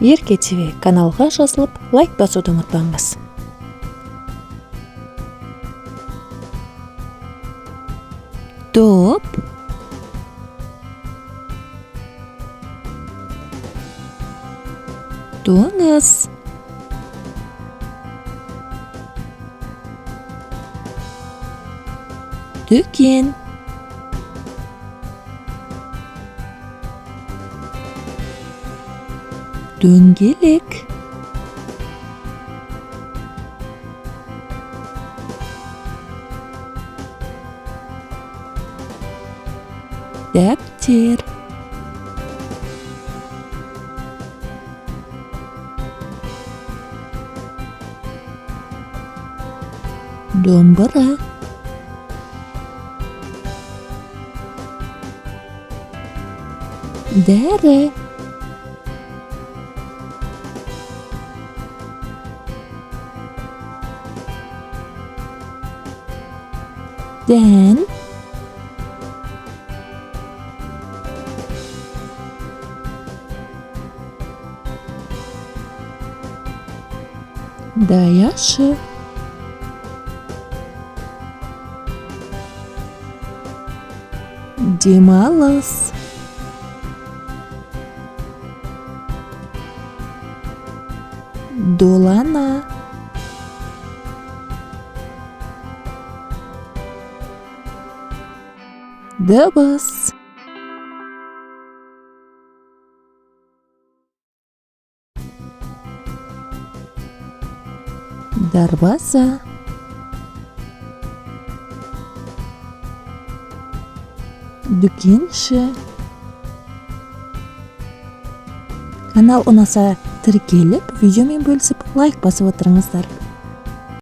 Ерке ТВ каналға жазылып, лайк басуды ұмытпаңыз. Топ, тоңыз, дүкен, дөңгелек, дәптер, домбыра, дәрі, дән, даяшы, демалыс, долана, дыбыс, дарбаза, дүкенші. Канал ұнаса тіркеліп, видеомен бөлісіп, лайк басып отырыңыздар.